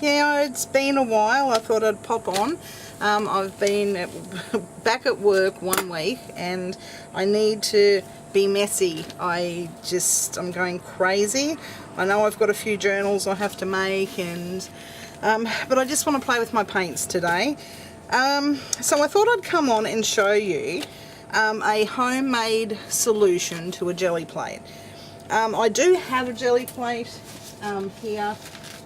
Yeah, it's been a while. I thought I'd pop on. I've been back at work 1 week and I need to be messy. I'm going crazy. I know I've got a few journals I have to make, and but I just want to play with my paints today. So I thought I'd come on and show you a homemade solution to a jelly plate. I do have a jelly plate here.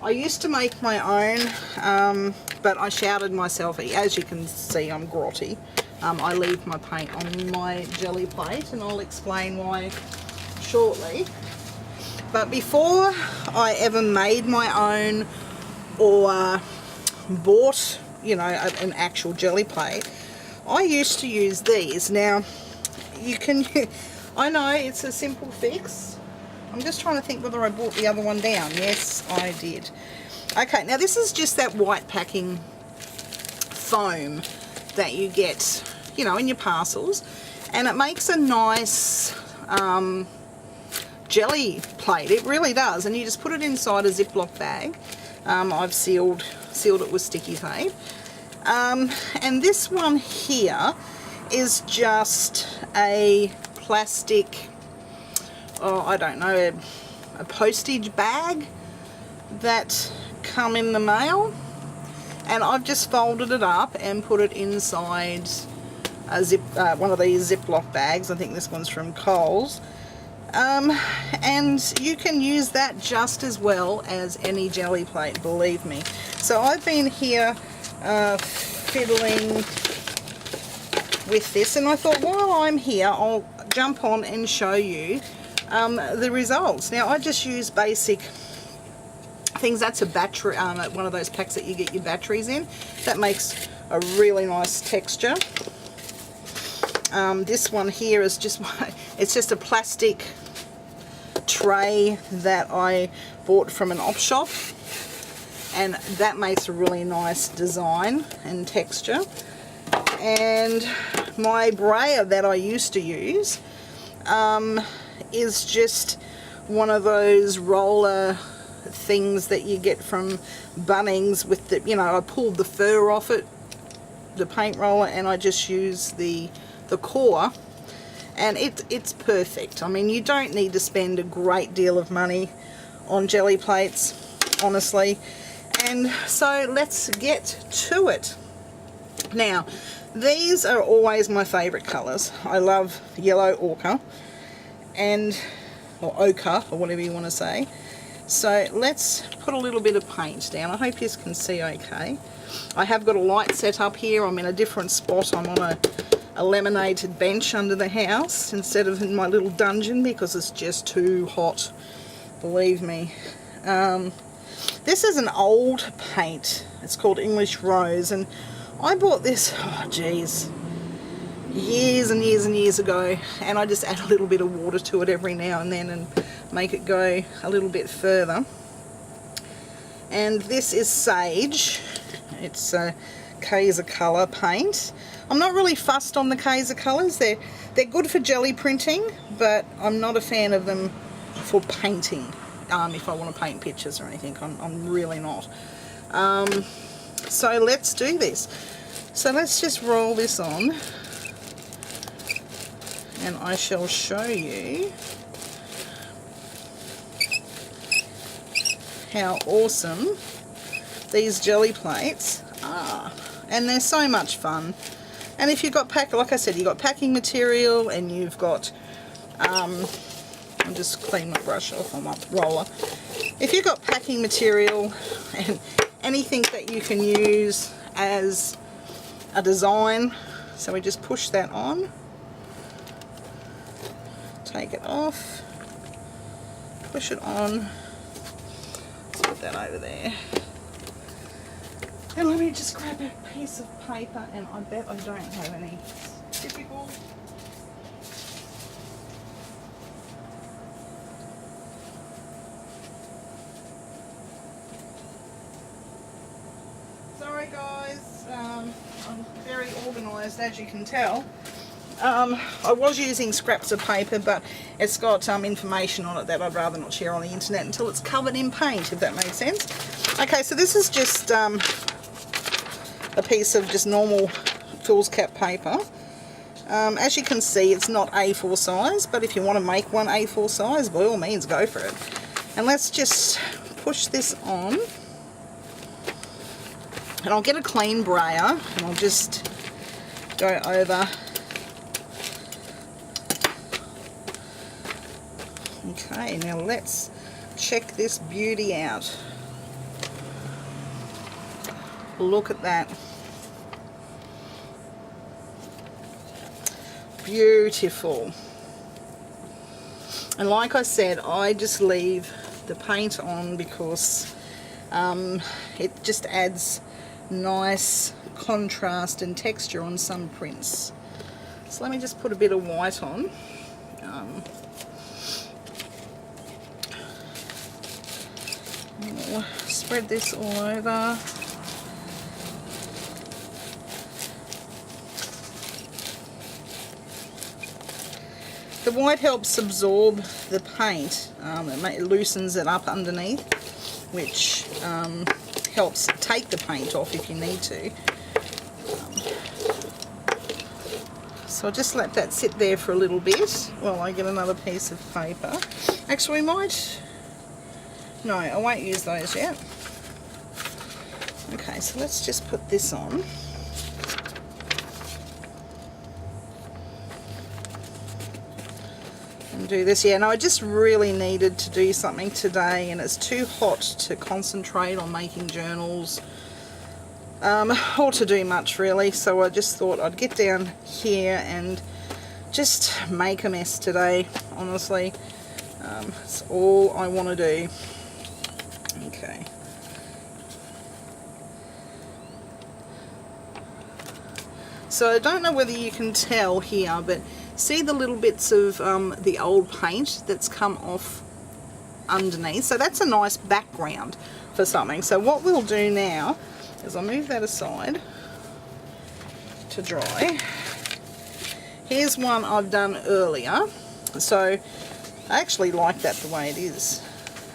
I used to make my own, but I shouted myself. As you can see, I'm grotty. I leave my paint on my jelly plate, and I'll explain why shortly. But before I ever made my own or bought, you know, an actual jelly plate, I used to use these. Now, you can, I know it's a simple fix. I'm just trying to think whether I brought the other one down. Yes, I did. Okay, now this is just that white packing foam that you get, you know, in your parcels, and it makes a nice jelly plate. It really does. And you just put it inside a Ziploc bag. I've sealed it with sticky tape. And this one here is just a plastic, I don't know, a postage bag that come in the mail, and I've just folded it up and put it inside a one of these Ziploc bags. I think this one's from Coles, and you can use that just as well as any jelly plate, believe me. So I've been here fiddling with this, and I thought while I'm here I'll jump on and show you the results. Now I just use basic things. That's a battery, one of those packs that you get your batteries in. That makes a really nice texture. This one here is just, it's just a plastic tray that I bought from an op shop, and that makes a really nice design and texture. And my brayer that I used to use is just one of those roller things that you get from Bunnings with the, you know, I pulled the fur off it, the paint roller, and I just use the core, and it's perfect. I mean, you don't need to spend a great deal of money on jelly plates, honestly. And so let's get to it. Now, these are always my favorite colors. I love yellow ochre, or ochre, or whatever you want to say. So let's put a little bit of paint down. I hope you can see okay. I have got a light set up here. I'm in a different spot. I'm on a laminated bench under the house instead of in my little dungeon because it's just too hot, believe me. This is an old paint. It's called English Rose, and I bought this, oh geez, years and years and years ago, and I just add a little bit of water to it every now and then and make it go a little bit further. And this is Sage. It's a Kaiser colour paint. I'm not really fussed on the Kaiser colours. They're good for jelly printing, but I'm not a fan of them for painting. If I want to paint pictures or anything, I'm really not. So let's do this. So let's just roll this on, and I shall show you how awesome these jelly plates are. And they're so much fun. And if you've got like I said, you've got packing material, and you've got I'll just clean my brush off on my roller. If you've got packing material and anything that you can use as a design, so we just push that on, take it off, push it on, let's put that over there. And let me just grab a piece of paper, and I bet I don't have any. Typical. Sorry guys, I'm very organised, as you can tell. I was using scraps of paper, but it's got information on it that I'd rather not share on the internet until it's covered in paint, if that makes sense. Okay, so this is just a piece of just normal foolscap paper. As you can see, it's not A4 size, but if you want to make one A4 size, by all means go for it. And let's just push this on. And I'll get a clean brayer and I'll just go over. Okay, now let's check this beauty out. Look at that. Beautiful. And like I said, I just leave the paint on because it just adds nice contrast and texture on some prints. So let me just put a bit of white on. Spread this all over. The white helps absorb the paint, it loosens it up underneath, which helps take the paint off if you need to. So I'll just let that sit there for a little bit while I get another piece of paper. Actually, no, I won't use those yet. Okay, so let's just put this on. And do this. Yeah, no, I just really needed to do something today, and it's too hot to concentrate on making journals or to do much really, so I just thought I'd get down here and just make a mess today. Honestly, it's all I want to do. Okay. So I don't know whether you can tell here, but see the little bits of the old paint that's come off underneath? So that's a nice background for something. So what we'll do now is I'll move that aside to dry. Here's one I've done earlier. So I actually like that the way it is.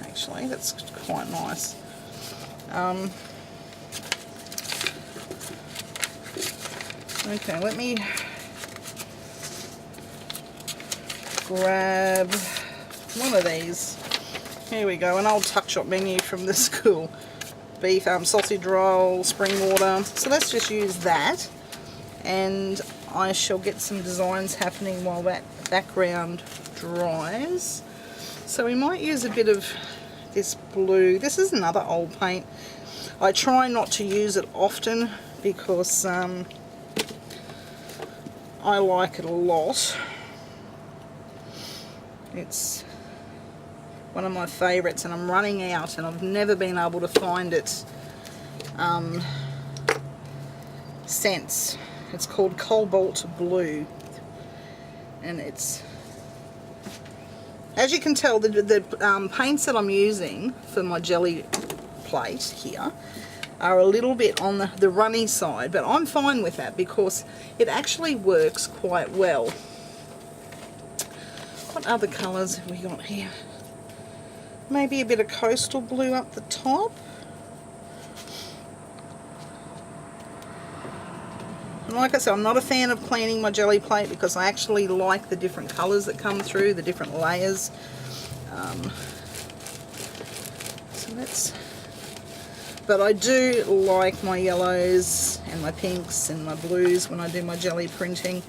Actually, that's quite nice. Okay, let me grab one of these. Here we go, an old tuck shop menu from the school. Beef, sausage roll, spring water. So let's just use that, and I shall get some designs happening while that background dries. So we might use a bit of this blue. This is another old paint. I try not to use it often because I like it a lot. It's one of my favourites, and I'm running out, and I've never been able to find it since. It's called Cobalt Blue, and it's, as you can tell, the paints that I'm using for my Gelli plate here are a little bit on the runny side, but I'm fine with that because it actually works quite well. What other colours have we got here? Maybe a bit of coastal blue up the top. And like I said, I'm not a fan of cleaning my Gelli plate because I actually like the different colours that come through, the different layers. So that's... But I do like my yellows and my pinks and my blues when I do my Gelli printing.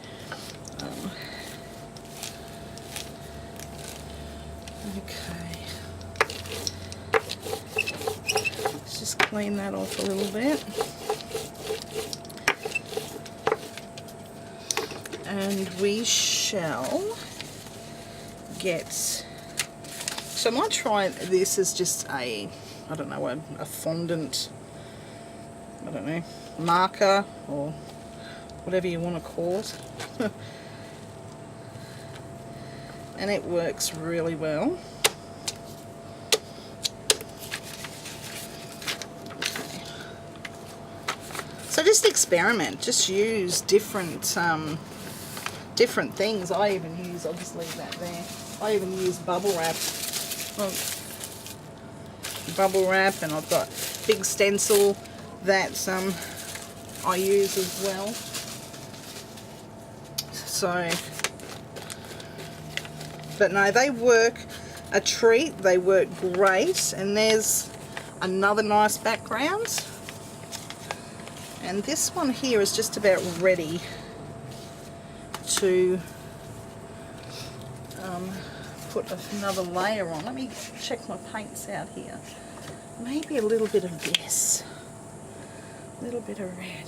Okay. Let's just clean that off a little bit. And we shall get... So I might try this as just a... I don't know, a fondant, I don't know, marker or whatever you want to call it. And it works really well. Okay. So just experiment, just use different different things. I even use, obviously, that there. I even use bubble wrap. Well, bubble wrap, and I've got big stencil that I use as well. So, but no, they work a treat. They work great. And there's another nice background. And this one here is just about ready to put another layer on. Let me check my paints out here. Maybe a little bit of this. A little bit of red.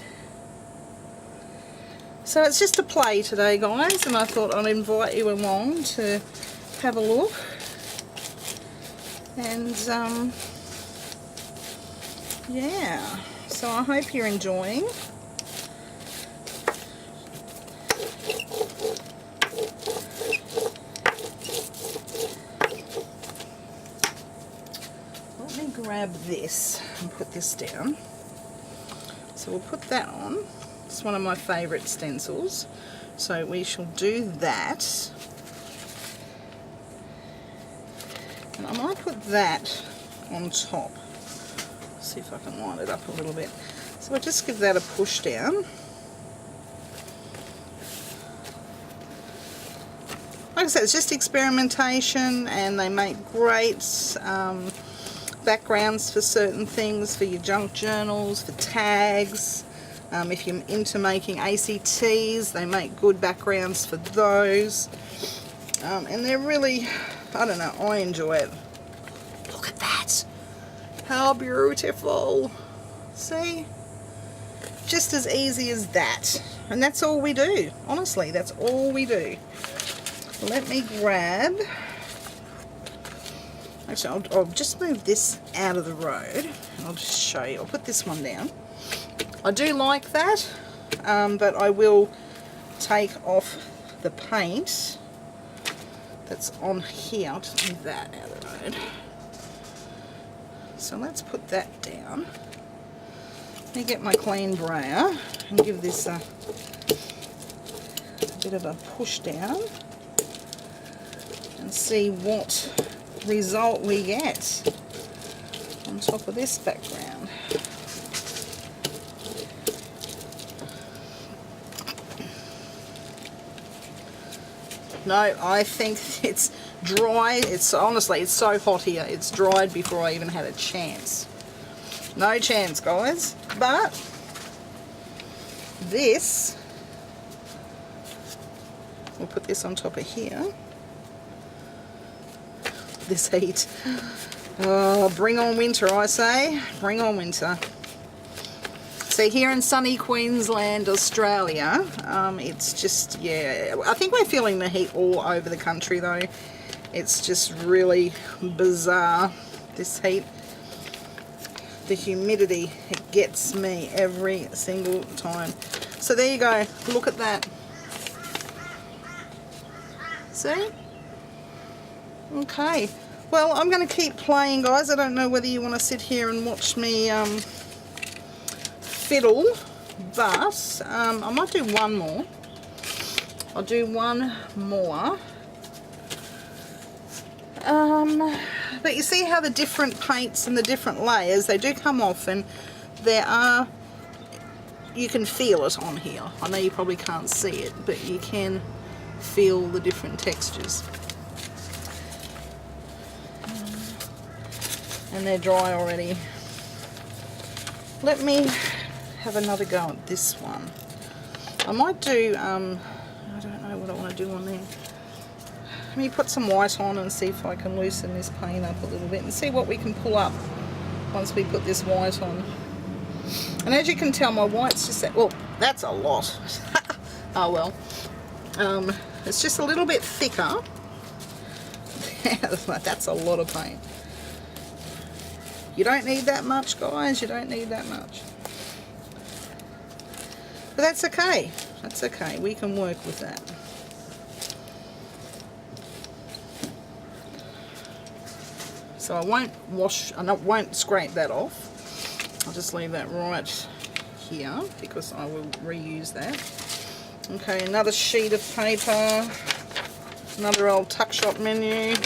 So it's just a play today, guys, and I thought I'd invite you along to have a look. And yeah, so I hope you're enjoying. Let me grab this and put this down. So we'll put that on. It's one of my favourite stencils. So we shall do that. And I might put that on top. See if I can line it up a little bit. So I'll just give that a push down. Like I said, it's just experimentation, and they make great backgrounds for certain things, for your junk journals, for tags. If you're into making ACTs, they make good backgrounds for those. And they're really, I don't know, I enjoy it. Look at that. How beautiful. See? Just as easy as that. And that's all we do. Honestly, that's all we do. Let me grab... Actually, I'll just move this out of the road. I'll just show you. I'll put this one down. I do like that, but I will take off the paint that's on here. I'll just move that out of the road. So let's put that down. Let me get my clean brayer and give this a bit of a push down and see what result we get on top of this background. No, I think it's dry. It's honestly, it's so hot here. It's dried before I even had a chance. No chance, guys. But this, we'll put this on top of here. This heat. Oh, bring on winter, I say. Bring on winter. So here in sunny Queensland, Australia, it's just, yeah, I think we're feeling the heat all over the country though. It's just really bizarre, this heat. The humidity, it gets me every single time. So there you go, look at that. See? Okay, well, I'm going to keep playing, guys. I don't know whether you want to sit here and watch me fiddle, but I might do one more. I'll do one more. But you see how the different paints and the different layers, they do come off, and there are, you can feel it on here. I know you probably can't see it, but you can feel the different textures. And they're dry already. Let me have another go at this one. I might do, I don't know what I want to do on there. Let me put some white on and see if I can loosen this paint up a little bit and see what we can pull up once we put this white on. And as you can tell, my white's just, well, that's a lot. Oh well. It's just a little bit thicker. That's a lot of paint. You don't need that much, guys. You don't need that much. But that's okay. That's okay. We can work with that. So I won't wash, I won't scrape that off. I'll just leave that right here because I will reuse that. Okay, another sheet of paper, another old tuck shop menu.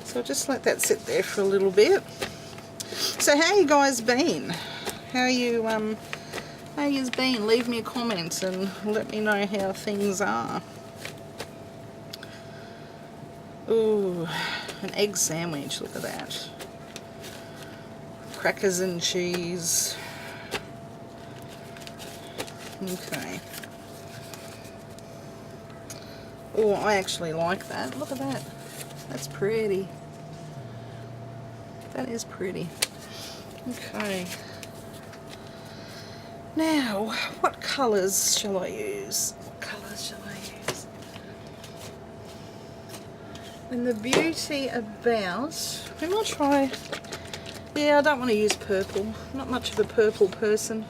So I'll just let that sit there for a little bit. So how you guys been? How you been? Leave me a comment and let me know how things are. Ooh, an egg sandwich, look at that. Crackers and cheese. Okay. Oh, I actually like that. Look at that. That's pretty. That is pretty. Okay. Now, what colours shall I use? What colours shall I use? And the beauty about... we might try... yeah, I don't want to use purple. I'm not much of a purple person.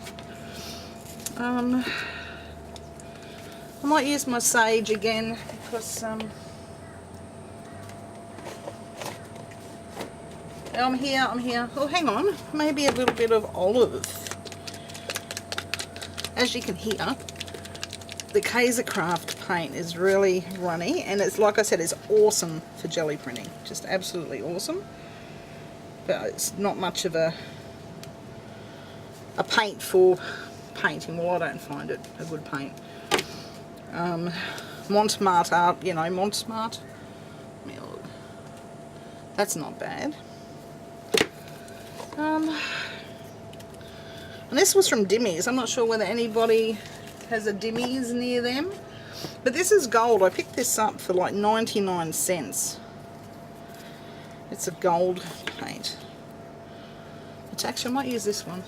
I might use my sage again because I'm here. Oh, hang on. Maybe a little bit of olive. As you can hear, the Kaiser Craft paint is really runny, and it's, like I said, it's awesome for jelly printing. Just absolutely awesome. But it's not much of a paint for painting. Well, I don't find it a good paint. Montmartre art, you know, Montmartre. That's not bad. And this was from Dimmies. I'm not sure whether anybody has a Dimmies near them. But this is gold. I picked this up for like 99 cents. It's a gold paint. Which actually, I might use this one.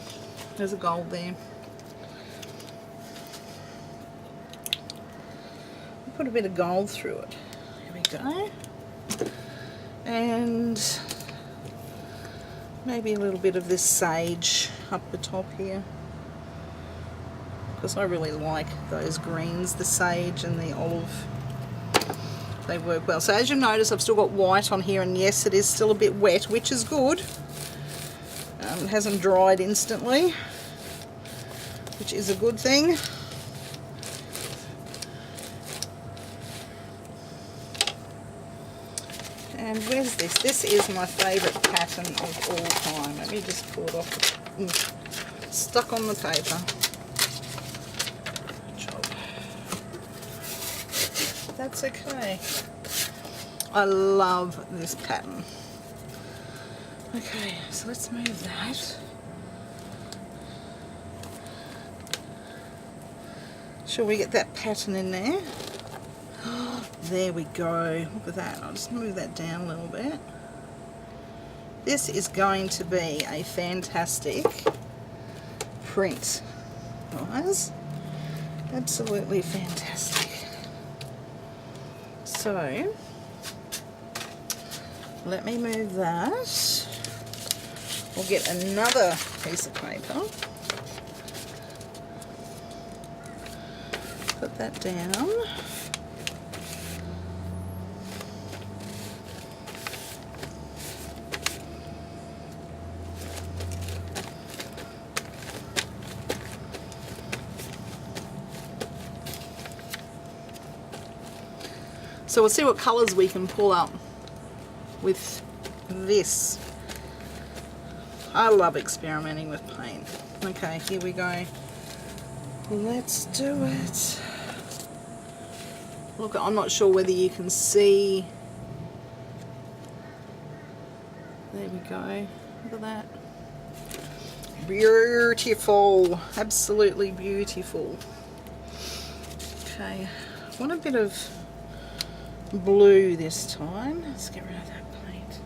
There's a gold there. Put a bit of gold through it. Here we go. And maybe a little bit of this sage up the top here, because I really like those greens, the sage and the olive. They work well. So as you notice, I've still got white on here, and yes, it is still a bit wet, which is good. It hasn't dried instantly, which is a good thing. And where's this? This is my favourite pattern of all time. Let me just pull it off. It's stuck on the paper. Good job. That's okay. I love this pattern. Okay, so let's move that. Shall we get that pattern in there? There we go. Look at that. I'll just move that down a little bit. This is going to be a fantastic print, guys. Absolutely fantastic. So, let me move that. We'll get another piece of paper. Put that down. So we'll see what colours we can pull up with this. I love experimenting with paint. Okay, here we go. Let's do it. Look, I'm not sure whether you can see. There we go. Look at that. Beautiful. Absolutely beautiful. Okay, I want a bit of blue this time. Let's get rid of that paint.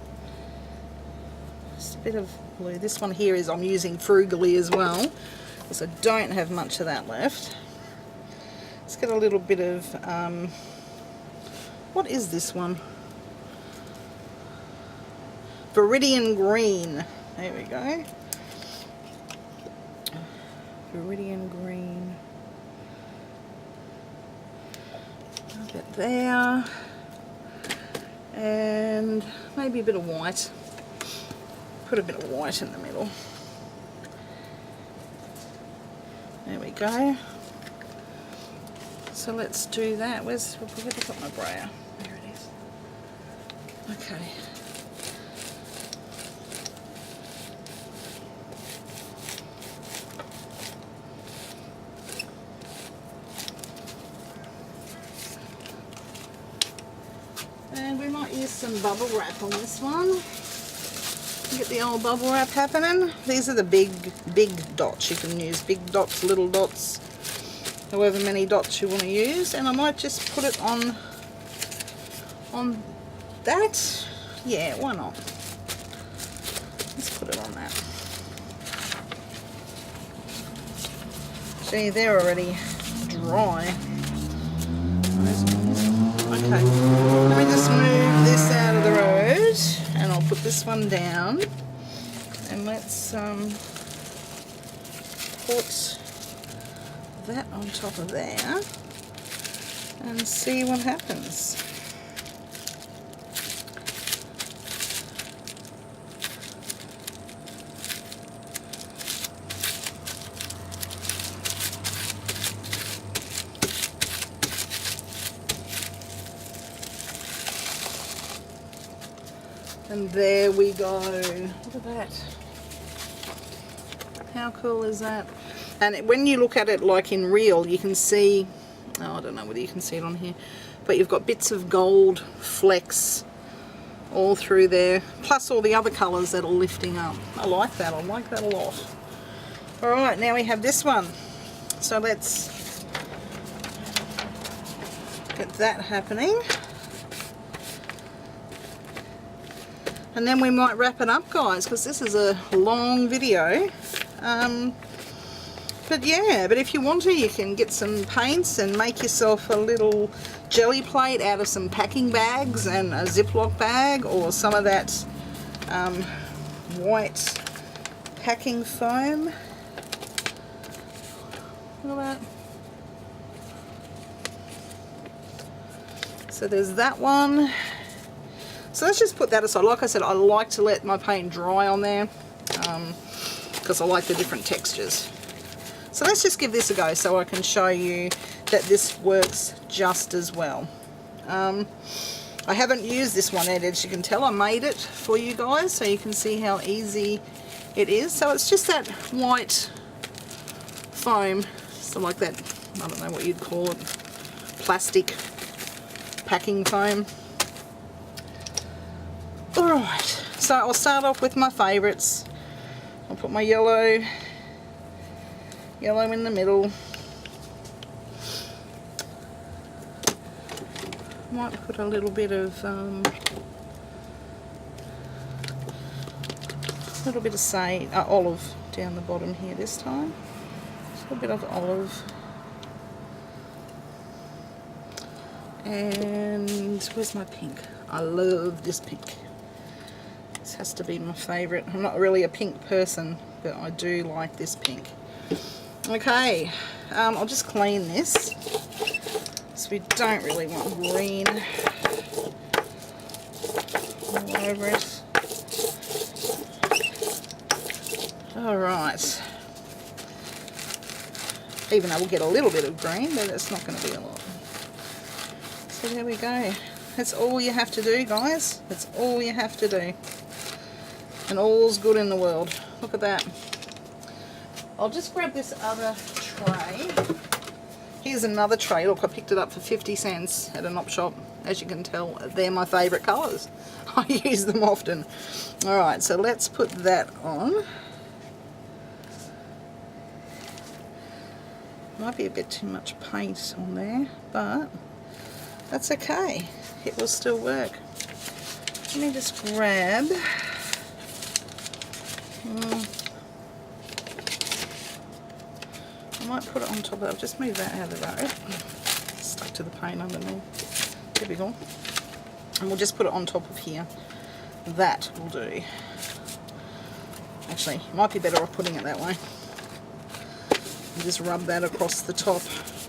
Just a bit of blue. This one here is I'm using frugally as well, because I don't have much of that left. Let's get a little bit of what is this one? Viridian green. There we go. Viridian green. A bit there. And maybe a bit of white. Put a bit of white in the middle. There we go. So let's do that. Where have I got my brayer? There it is. Okay. And we might use some bubble wrap on this one. Get the old bubble wrap happening. These are the big dots. You can use big dots, little dots, however many dots you want to use. And I might just put it on that. Yeah, why not? Let's put it on that. See, they're already dry. Okay, let me just move this out of the road, and I'll put this one down, and let's put that on top of there and see what happens. And there we go. Look at that. How cool is that? And when you look at it like in real, you can see, oh, I don't know whether you can see it on here, but you've got bits of gold flecks all through there, plus all the other colours that are lifting up. I like that. I like that a lot. Alright, now we have this one. So let's get that happening. And then we might wrap it up, guys, because this is a long video. But yeah, but if you want to, you can get some paints and make yourself a little jelly plate out of some packing bags and a Ziploc bag, or some of that white packing foam. Look at that. So there's that one. So let's just put that aside. Like I said, I like to let my paint dry on there because I like the different textures. So let's just give this a go so I can show you that this works just as well. I haven't used this one yet, as you can tell. I made it for you guys so you can see how easy it is. So it's just that white foam, so like that, I don't know what you'd call it, plastic packing foam. Alright, so I'll start off with my favourites. I'll put my yellow in the middle. Might put a little bit of say olive down the bottom here this time. Just a little bit of olive. And where's my pink? I love this pink. This has to be my favourite. I'm not really a pink person, but I do like this pink. Okay, I'll just clean this. So we don't really want green all over it. Alright. Even though we'll get a little bit of green, but it's not going to be a lot. So there we go. That's all you have to do, guys. That's all you have to do. And all's good in the world. Look at that. I'll just grab this other tray. Here's another tray. Look, I picked it up for 50 cents at an op shop. As you can tell, they're my favourite colours. I use them often. Alright, so let's put that on. Might be a bit too much paint on there, but that's okay. It will still work. Let me just grab I might put it on top of that. I'll just move that out of the road. Stuck to the paint underneath. There we go. And we'll just put it on top of here. That will do. Actually, it might be better off putting it that way. And just rub that across the top.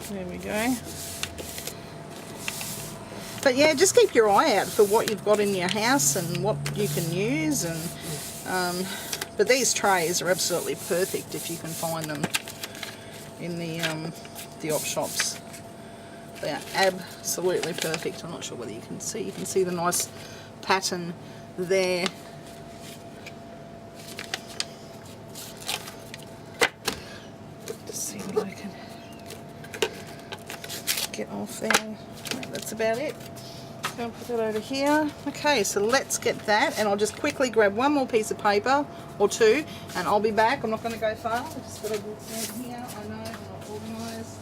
There we go. But yeah, just keep your eye out for what you've got in your house and what you can use. And but these trays are absolutely perfect if you can find them. in the op shops. They are absolutely perfect. I'm not sure whether you can see. You can see the nice pattern there. Just see what I can get off there. Right, that's about it. I'll put that over here. Okay, so let's get that, and I'll just quickly grab one more piece of paper or two, and I'll be back. I'm not going to go far. I've just got to walk down here. I know I'm not organised.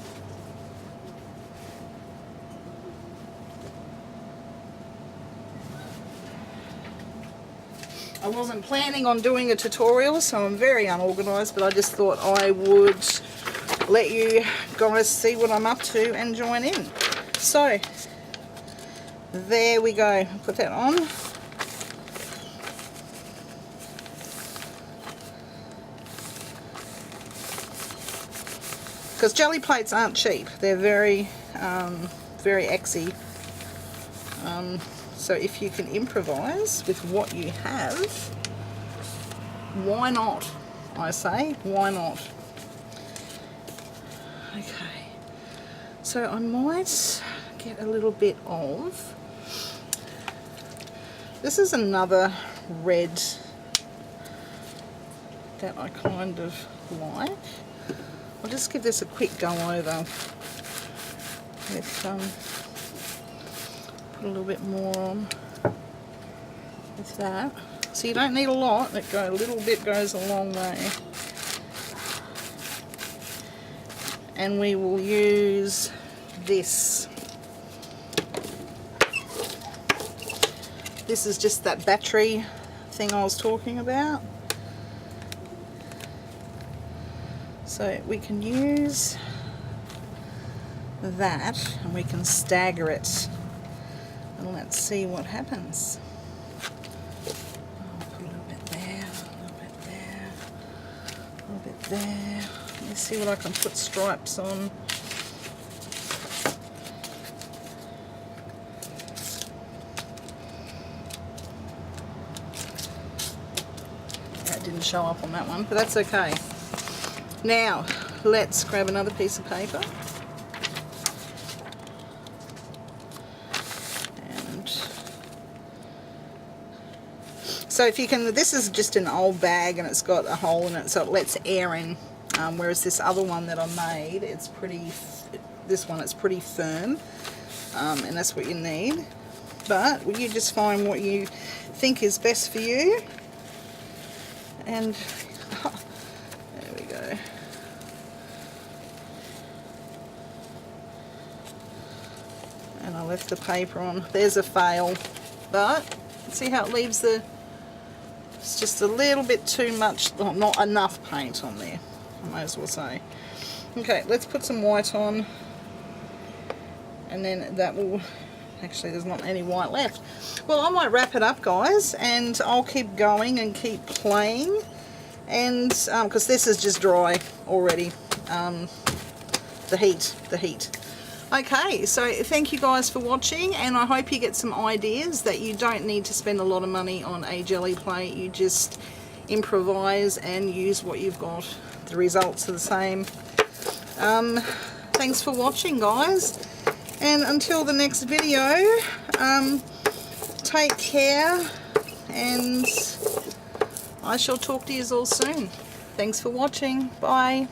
I wasn't planning on doing a tutorial, so I'm very unorganised, but I just thought I would let you guys see what I'm up to and join in. So there we go. Put that on. Because jelly plates aren't cheap. They're very, very exy. So if you can improvise with what you have, why not? I say, why not? Okay. So I might get a little bit of... This is another red that I kind of like. I'll just give this a quick go over with put a little bit more on with that. So you don't need a lot. A little bit goes a long way. And we will use this. This is just that battery thing I was talking about. So we can use that and we can stagger it. And let's see what happens. I'll put a little bit there, a little bit there, a little bit there. Let me see what I can put stripes on. Didn't show up on that one, but that's okay. Now let's grab another piece of paper, and so if you can, this is just an old bag and it's got a hole in it so it lets air in, whereas this other one that I made, it's pretty, this one it's pretty firm, and that's what you need. But you just find what you think is best for you. And there we go. And I left the paper on. There's a fail, but see how it leaves the, it's just a little bit too much, well, not enough paint on there, I might as well say. Okay, let's put some white on, and then that will, actually there's not any white left. Well, I might wrap it up, guys, and I'll keep going and keep playing, and because this is just dry already, the heat. Okay, so thank you guys for watching, and I hope you get some ideas that you don't need to spend a lot of money on a jelly plate. You just improvise and use what you've got. The results are the same. Thanks for watching, guys. And until the next video, take care, and I shall talk to you all soon. Thanks for watching. Bye.